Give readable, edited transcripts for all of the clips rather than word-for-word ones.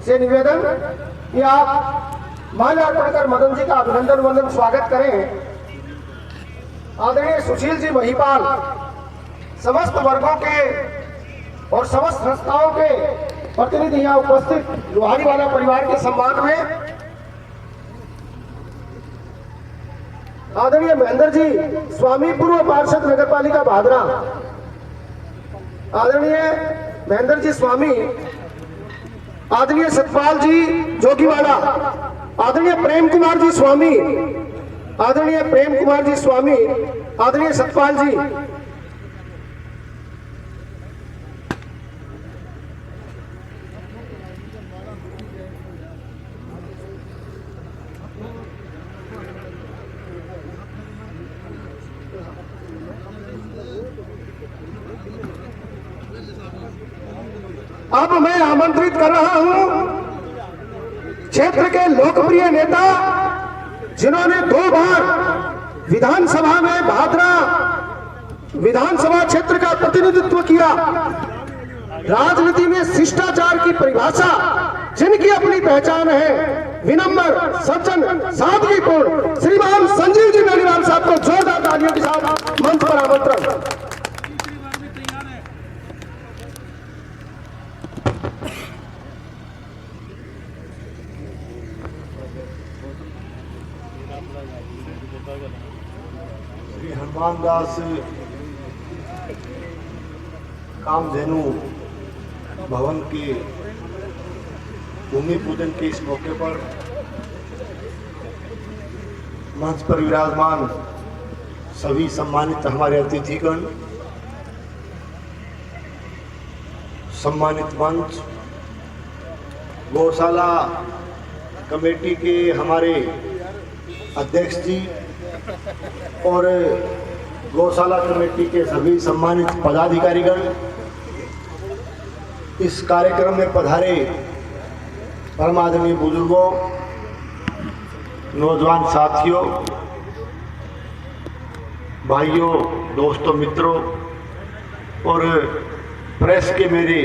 से निवेदन कि आप माल्यार्पण कर मदन जी का अभिनंदन वंदन स्वागत करें। आदरणीय सुशील जी महिपाल समस्त वर्गों के और समस्त संस्थाओं के प्रतिनिधि यहाँ उपस्थित लोहारीवाला परिवार के सम्मान में आदरणीय महेंद्र जी स्वामी पूर्व पार्षद नगर पालिका भादरा, आदरणीय महेंद्र जी स्वामी, आदरणीय सतपाल जी जोगीवाड़ा, आदरणीय प्रेम कुमार जी स्वामी, आदरणीय प्रेम कुमार जी स्वामी, आदरणीय सतपाल जी, अब मैं आमंत्रित कर रहा हूं क्षेत्र के लोकप्रिय नेता जिन्होंने 2 बार विधानसभा में भादरा विधानसभा क्षेत्र का प्रतिनिधित्व किया, राजनीति में शिष्टाचार की परिभाषा जिनकी अपनी पहचान है, विनम्र सज्जन सादगीपूर्ण श्रीमान संजीव जी मेलीवाल साहब को जोरदार तालियों के साथ मंच पर आमंत्रण। श्री हनुमान दास कामधेनु भवन के भूमि पूजन के इस मौके पर मंच पर विराजमान सभी सम्मानित हमारे अतिथिगण, सम्मानित मंच, गौशाला कमेटी के हमारे अध्यक्ष जी और गौशाला कमेटी के सभी सम्मानित पदाधिकारीगण, इस कार्यक्रम में पधारे परम आदरणीय बुजुर्गों, नौजवान साथियों, भाइयों, दोस्तों, मित्रों और प्रेस के मेरे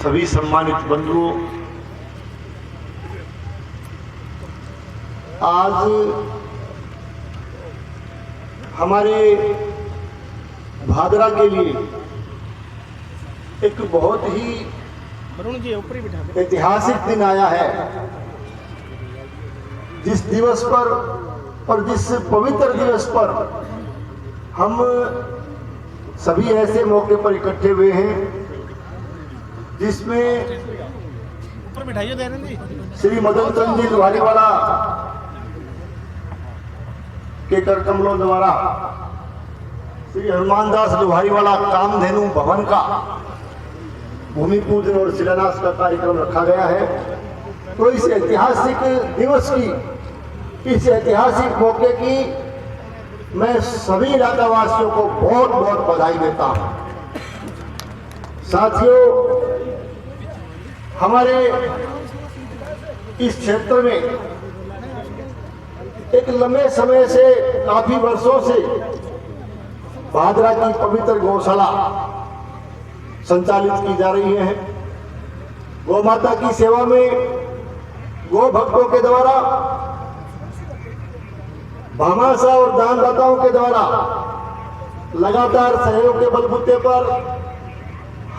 सभी सम्मानित बंधुओं, आज हमारे भादरा के लिए एक बहुत ही ऐतिहासिक दिन आया है। जिस दिवस पर और जिस पवित्र दिवस पर हम सभी ऐसे मौके पर इकट्ठे हुए हैं जिसमें श्री मदन चंद जी लोहारीवाला के कर कमलों द्वारा श्री हनुमान दास लोहारीवाला कामधेनु भवन का भूमि पूजन और शिलान्यास का कार्यक्रम रखा गया है। तो इस ऐतिहासिक दिवस की, इस ऐतिहासिक मौके की मैं सभी इलाकावासियों को बहुत बहुत बधाई देता हूं। साथियों, हमारे इस क्षेत्र में एक लंबे समय से, काफी वर्षों से भादरा की पवित्र गौशाला संचालित की जा रही है। गौ माता की सेवा में गौ भक्तों के द्वारा, भामाशाह और दानदाताओं के द्वारा लगातार सहयोग के बलबूते पर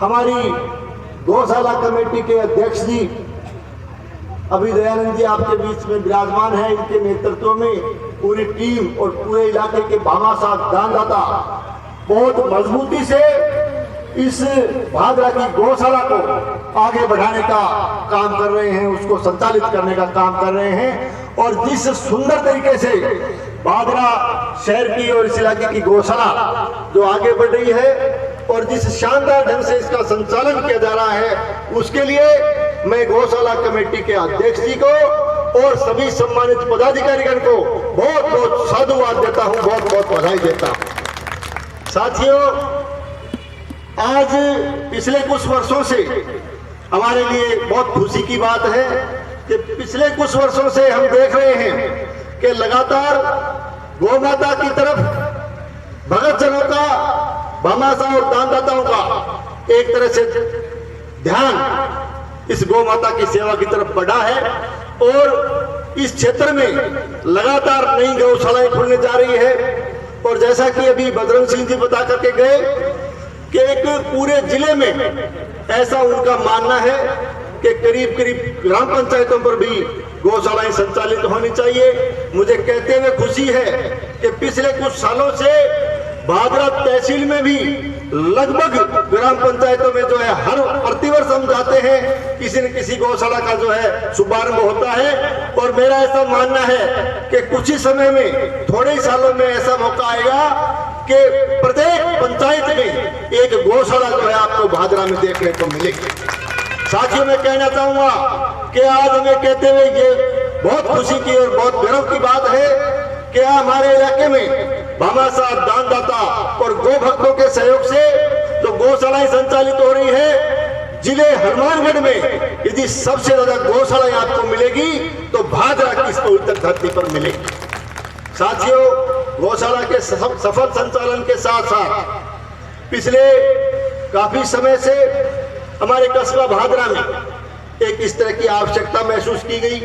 हमारी गौशाला कमेटी के अध्यक्ष जी अभी दयानंद जी आपके बीच में विराजमान है। इनके नेतृत्व में पूरी टीम और पूरे इलाके के भामाशाह दानदाता बहुत मजबूती से इस भादरा की गौशाला को आगे बढ़ाने का काम कर रहे हैं, उसको संचालित करने का काम कर रहे हैं। और जिस सुंदर तरीके से भादरा शहर की और इस इलाके की गौशाला जो आगे बढ़ रही है और जिस शानदार ढंग से इसका संचालन किया जा रहा है, उसके लिए मैं गौशाला कमेटी के अध्यक्ष जी को और सभी सम्मानित पदाधिकारीगण को बहुत बहुत साधुवाद देता हूं, बहुत बहुत बधाई देता हूं। साथियों, आज पिछले कुछ वर्षों से हमारे लिए बहुत खुशी की बात है कि पिछले कुछ वर्षों से हम देख रहे हैं कि लगातार गौ माता की तरफ भगत जनों का, भामाशाह और दानदाताओं का एक तरह से ध्यान इस गौ माता की सेवा की तरफ बढ़ा है और इस क्षेत्र में लगातार नई गौशालाएं खुलने जा रही है। और जैसा कि अभी बजरंग सिंह जी बता करके गए कि एक पूरे जिले में ऐसा उनका मानना है कि करीब करीब ग्राम पंचायतों पर भी गौशालाएं संचालित होनी चाहिए। मुझे कहते हुए खुशी है कि पिछले कुछ सालों से भादरा तहसील में भी लगभग ग्राम पंचायतों में जो है हर प्रतिवर्ष हम जाते हैं, किसी न किसी गौशाला का जो है शुभारंभ होता है। और मेरा ऐसा मानना है कि कुछ ही समय में, थोड़े ही सालों में ऐसा मौका आएगा कि प्रत्येक पंचायत में एक गौशाला जो है आपको भादरा में देखने को मिलेगी। साथियों, मैं कहना चाहूंगा कि आज हमें कहते हुए ये बहुत खुशी की और बहुत गर्व की बात है कि हमारे इलाके में भामाशाह, दानदाता और गौ भक्तों के सहयोग से जो गौशालाएं संचालित हो रही है, जिले हनुमानगढ़ में यदि सबसे ज्यादा गौशालाएं आपको मिलेगी तो भादरा की इस पवित्र धरती पर मिलेगी। साथियों, गौशाला के सफल संचालन के साथ साथ पिछले काफी समय से हमारे कस्बा भादरा में एक इस तरह की आवश्यकता महसूस की गई।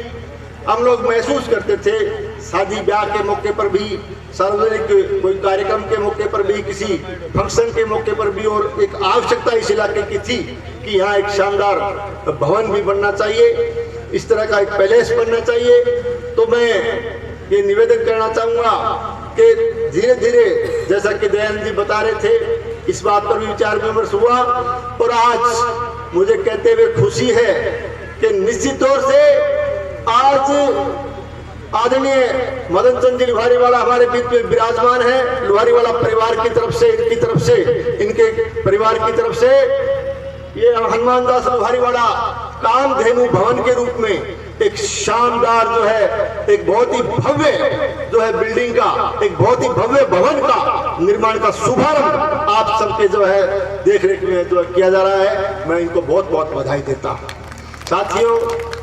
हम लोग महसूस करते थे शादी ब्याह के मौके पर भी, सार्वजनिक कोई कार्यक्रम के मौके पर भी, किसी फंक्शन के मौके पर भी, और एक आवश्यकता इस इलाके की थी कि यहाँ एक शानदार भवन भी बनना चाहिए, इस तरह का एक पैलेस बनना चाहिए। तो मैं ये निवेदन करना चाहूँगा कि धीरे धीरे, जैसा कि दयानंद जी बता रहे थे, इस बात पर भी विचार विमर्श हुआ और आज मुझे कहते हुए खुशी है कि निश्चित तौर से आज आदरणीय मदन चंद जी लुहारीवाला हमारे बीच में विराजमान है। लुहारीवाला परिवार की तरफ से, इनकी तरफ से, इनके परिवार की तरफ से ये हनुमान दास लुहारीवाला कामधेनु भवन के रूप में एक शानदार जो है, एक बहुत ही भव्य जो है बिल्डिंग का, एक बहुत ही भव्य भवन का निर्माण का शुभारंभ आप सबके जो है देख रेख में जो किया जा रहा है। मैं इनको बहुत बहुत बधाई देता हूँ। साथियों,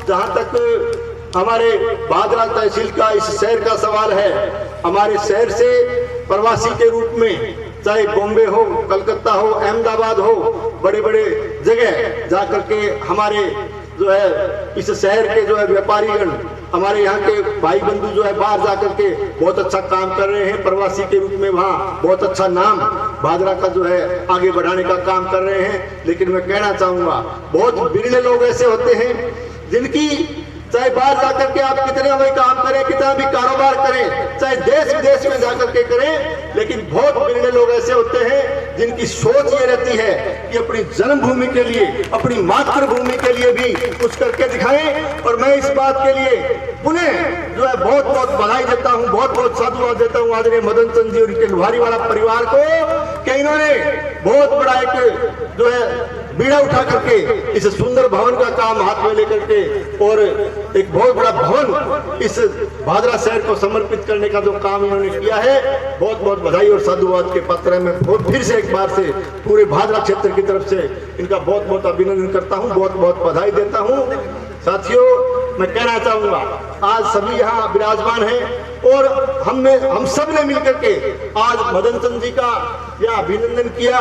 जहाँ तक हमारे भादरा तहसील का, इस शहर का सवाल है, हमारे शहर से प्रवासी के रूप में चाहे बॉम्बे हो, कलकत्ता हो, अहमदाबाद हो, बड़े बड़े जगह जाकर के हमारे जो है इस शहर के जो है व्यापारीगण, हमारे यहाँ के भाई बंधु जो है बाहर जाकर के बहुत अच्छा काम कर रहे हैं। प्रवासी के रूप में वहाँ बहुत अच्छा नाम भादरा का जो है आगे बढ़ाने का काम कर रहे हैं। लेकिन मैं कहना चाहूँगा, बहुत बिरले लोग ऐसे होते हैं जिनकी, चाहे बाहर जाकर के आप कितने भी काम करें, कितना भी कारोबार करें, चाहे देश विदेश में जाकर के करें, लेकिन बहुत बिरले लोग ऐसे होते हैं जिनकी सोच ये रहती है कि अपनी जन्मभूमि के लिए, अपनी मातृभूमि के लिए भी कुछ करके दिखाएं। और मैं इस बात के लिए पुनः जो है बहुत बहुत बधाई देता हूँ, बहुत बहुत साधुवाद देता हूँ आदरणीय मदन चंद जी और इनके लुहारीवाला परिवार को कि इन्होंने बहुत बड़ा एक जो है बीड़ा उठा करके इस सुंदर भवन का काम हाथ में लेकर के और एक बहुत बड़ा भवन इस भादरा शहर को समर्पित करने का जो काम इन्होंने किया है, बहुत बहुत बधाई और साधुवाद के पात्र है। मैं फिर से एक बार से पूरे भादरा क्षेत्र की तरफ से इनका बहुत बहुत अभिनंदन करता हूँ, बहुत बहुत बधाई देता हूँ। साथियों, मैं कहना चाहूंगा, आज सभी यहाँ विराजमान हैं और हम सब ने मिलकर के आज मदन चंद जी का यह अभिनंदन किया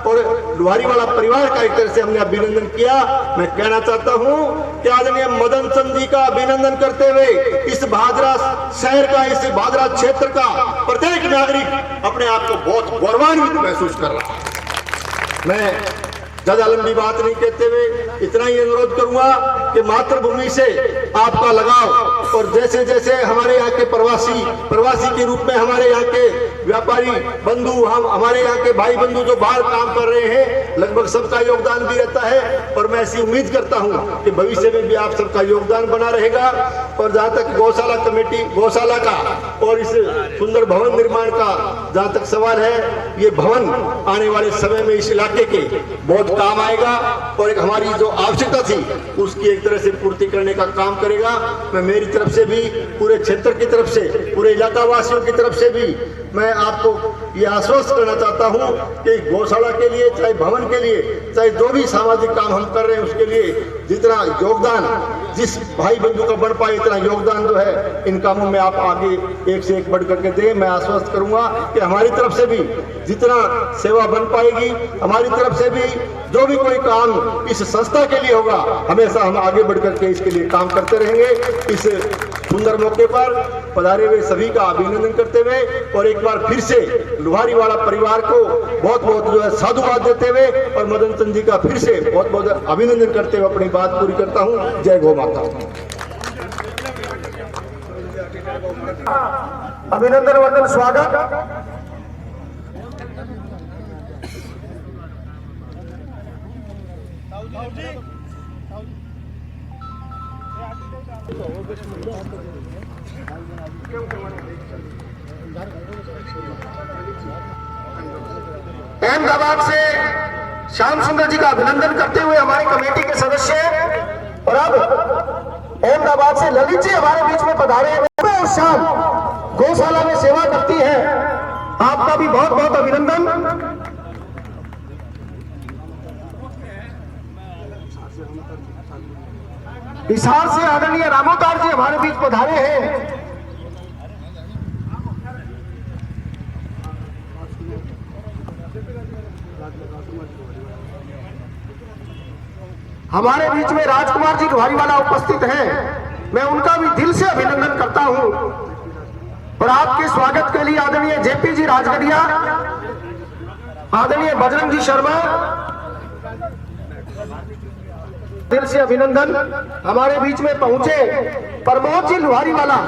और लुहारीवाला परिवार का एक तरह से हमने अभिनंदन किया। मैं कहना चाहता हूँ कि आदरणीय मदन चंद जी का अभिनंदन करते हुए इस भादरा शहर का, इस भादरा क्षेत्र का प्रत्येक नागरिक अपने आप को बहुत गौरवान्वित महसूस कर रहा है। मैं ज्यादा लंबी बात नहीं कहते हुए इतना ही अनुरोध करूंगा कि मातृभूमि से आपका लगाव, और जैसे जैसे हमारे यहाँ के प्रवासी के रूप में हमारे यहाँ के व्यापारी बंधु, हम हमारे यहाँ के भाई बंधु जो बाहर काम कर रहे हैं, लगभग सबका योगदान भी रहता है और मैं ऐसी उम्मीद करता हूँ कि भविष्य में भी आप सबका योगदान बना रहेगा। और जहाँ तक गौशाला कमेटी, गौशाला का और इस सुंदर भवन निर्माण का जहाँ तक सवाल है, ये भवन आने वाले समय में इस इलाके के बहुत काम आएगा और एक हमारी जो आवश्यकता थी उसकी एक तरह से पूर्ति करने का काम करेगा। मैं मेरी तरफ से भी, पूरे क्षेत्र की तरफ से, पूरे इलाका वासियों की तरफ से भी मैं आपको ये आश्वस्त करना चाहता हूँ कि गौशाला के लिए, चाहे भवन के लिए, चाहे जो भी सामाजिक काम हम कर रहे हैं उसके लिए जितना योगदान जिस भाई बंधु का बढ़ पाए इतना योगदान जो है इन कामों में आप आगे एक से एक बढ़ करके दें। मैं आश्वस्त करूंगा कि हमारी तरफ से भी जितना सेवा बन पाएगी, हमारी तरफ से भी जो भी कोई काम इस संस्था के लिए होगा, हमेशा हम आगे बढ़ करके इसके लिए काम करते रहेंगे। इस सुंदर मौके पर पधारे हुए सभी का अभिनंदन करते हुए और एक बार फिर से लुहारी वाला परिवार को बहुत बहुत जो है साधुवाद देते हुए और मदन चंद जी का फिर से बहुत बहुत अभिनंदन करते हुए अपनी बात पूरी करता हूं। जय गौ माता। अभिनंदन वंदन स्वागत। अहमदाबाद से श्याम सुंदर जी का अभिनंदन करते हुए हमारी कमेटी के सदस्य और अब अहमदाबाद से ललित जी हमारे बीच में पधारे हैं और शाम गौशाला में सेवा करती है। आपका भी बहुत बहुत अभिनंदन। हिसार से आदरणीय रामोतार जी हमारे बीच पधारे हैं। हमारे बीच में राजकुमार जी लुहारीवाला उपस्थित हैं। मैं उनका भी दिल से अभिनंदन करता हूं और आपके स्वागत के लिए आदरणीय जेपी जी राजगढ़िया, आदरणीय बजरंग जी शर्मा, दिल से अभिनंदन। हमारे बीच में पहुंचे प्रमोद जी लुहारीवाला,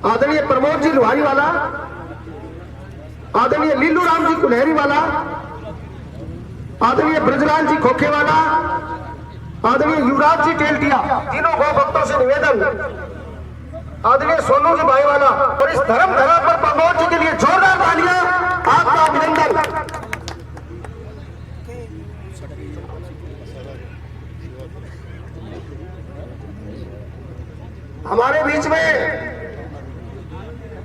आदरणीय प्रमोद जी लुहारीवाला, आदरणीय लीलू राम जी कुल्हेरीवाला, आदरणीय ब्रजलाल जी खोखेवाला, आदरणीय युवराज जी टेलटिया, तीनों गौ भक्तों से निवेदन, आदरणीय सोनू जी भाईवाला और इस धर्म धरा पर प्रमोद जी के लिए जोरदार तालियां। आपका अभिनंदन। हमारे बीच में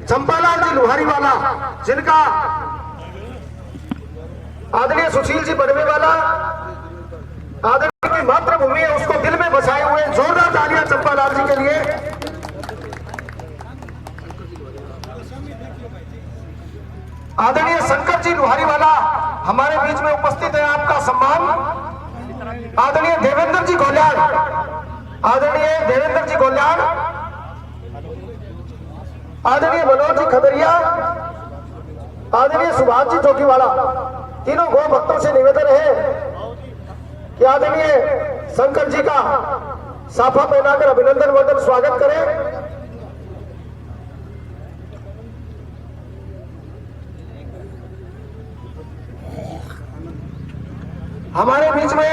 चंपालाल जी लुहारीवाला, जिनका आदरणीय सुशील जी बड़वे वाला आदरणीय की मातृभूमि है, उसको दिल में बसाए हुए जोरदार तालियां चंपालाल जी के लिए। आदरणीय शंकर जी लुहारीवाला हमारे बीच में उपस्थित है। आपका सम्मान आदरणीय देवेंद्र जी गोल्यान, आदरणीय देवेंद्र जी गोल्यान, आदरणीय मनोज जी खदरिया, आदरणीय सुभाष जी चौकीवाला, तीनों गौ भक्तों से निवेदन है कि आदरणीय शंकर जी का साफा पहनाकर अभिनंदन वंदन स्वागत करें। हमारे बीच में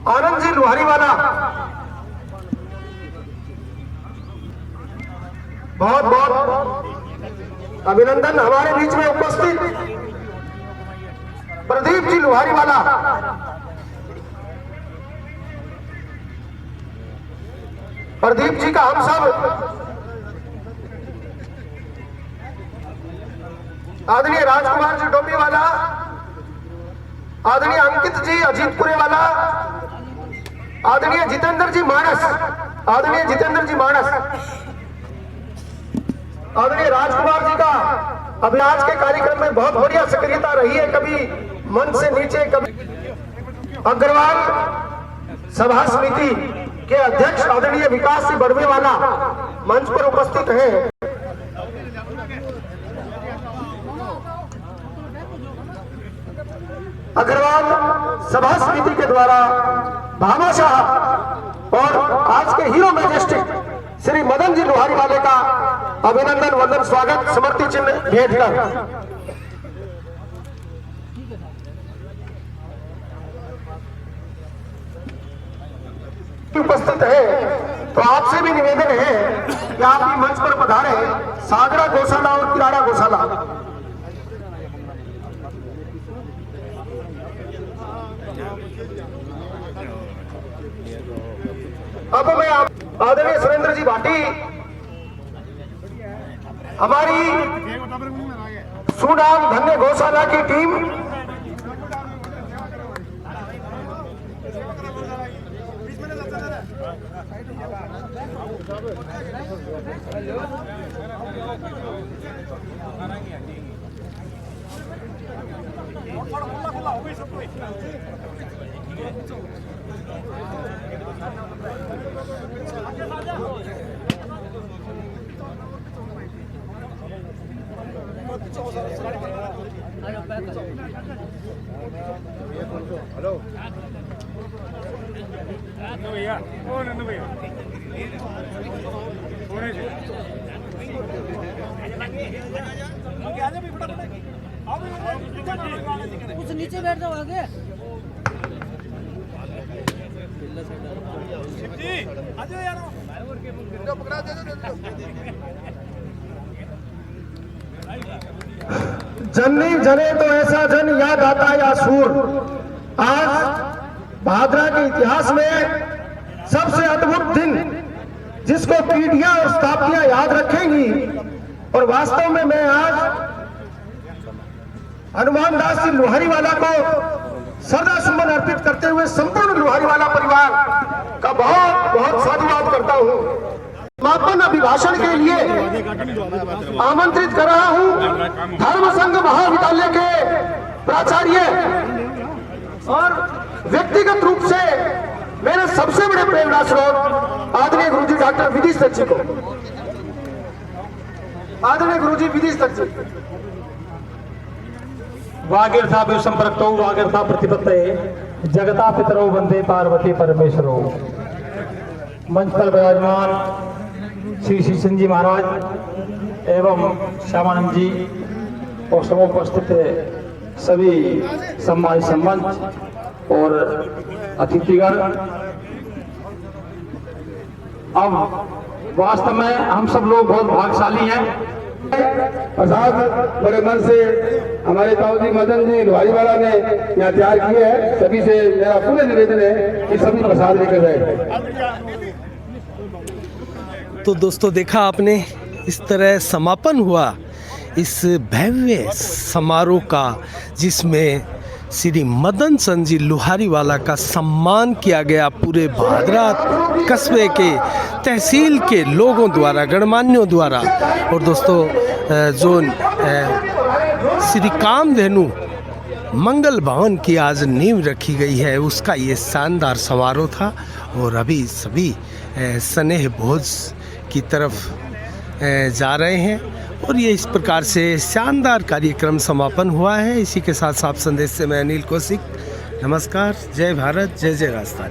आनंद जी लुहारीवाला, बहुत बहुत अभिनंदन। हमारे बीच में उपस्थित प्रदीप जी लुहारीवाला, प्रदीप जी का हम सब आदरणीय राजकुमार जी डोबीवाला, आदरणीय अंकित जी अजीतपुरे वाला, आदरणीय जितेंद्र जी मानस, आदरणीय जितेंद्र जी मानस, आदरणीय राजकुमार जी का अभी आज के कार्यक्रम में बहुत बढ़िया सक्रियता रही है, कभी मंच से नीचे, कभी अग्रवाल सभा समिति के अध्यक्ष आदरणीय विकास सिंह बड़वे वाला मंच पर उपस्थित हैं। अग्रवाल सभा समिति के द्वारा भामाशाह और आज के हीरो मैजेस्टिक श्री मदन जी लुहारीवाले का अभिनंदन वंदन स्वागत समर्ति चिन्ह भेंट कर उपस्थित है। तो आपसे भी निवेदन है कि आप भी मंच पर पधारे। सागरा गौशाला और किराड़ा गौशाला, अब मैं आदरणीय सुरेंद्र जी भाटी, हमारी सुनाम धन्य गौशाला की टीम कुछ नीचे बैठ जाओ आगे। जन नहीं जने तो ऐसा जन याद आता या सूर। आज भादरा के इतिहास में सबसे अद्भुत दिन, जिसको पीढ़ियां और शताब्दियां याद रखेंगी। और वास्तव में मैं आज हनुमान दास जी लोहारीवाला को श्रद्धा सुमन अर्पित करते हुए संपूर्ण लोहारीवाला परिवार का बहुत बहुत साधुवाद करता हूं। समापन अभिभाषण के लिए आमंत्रित कर रहा हूं धर्म संघ महाविद्यालय के प्राचार्य और व्यक्तिगत रूप से मेरे सबसे बड़े प्रेरणा स्रोत आदरणीय गुरुजी डॉक्टर विधि दत्त जी को। आदरणीय गुरुजी विधि दत्त जी। वागीर्था संपर्क्तो वागीर्था प्रतिपत्तये जगता पितरो वंदे पार्वती परमेश्वरो। मंच पर विराजमान श्री श्री सिंह जी महाराज एवं श्यामानंद जी और समुपस्थित सभी सम्मानित संबंध और अतिथिगण, अब वास्तव में हम सब लोग बहुत भाग्यशाली हैं। प्रसाद बड़े मन से हमारे ताऊजी मदन जी लोहारीवाला ने यहाँ तैयार किए हैं। सभी से मेरा पूरे निवेदन है कि सभी प्रसाद लेकर जाए। तो दोस्तों देखा आपने, इस तरह समापन हुआ इस भव्य समारोह का, जिसमें श्री मदन चंद जी लोहारीवाला का सम्मान किया गया पूरे भादरा कस्बे के तहसील के लोगों द्वारा, गणमान्यों द्वारा। और दोस्तों जो श्री कामधेनु मंगल भवन की आज नींव रखी गई है, उसका ये शानदार समारोह था। और अभी सभी स्नेह भोज की तरफ जा रहे हैं और ये इस प्रकार से शानदार कार्यक्रम समापन हुआ है। इसी के साथ साफ संदेश से मैं अनिल कौशिक, नमस्कार, जय भारत, जय जय राजस्थान।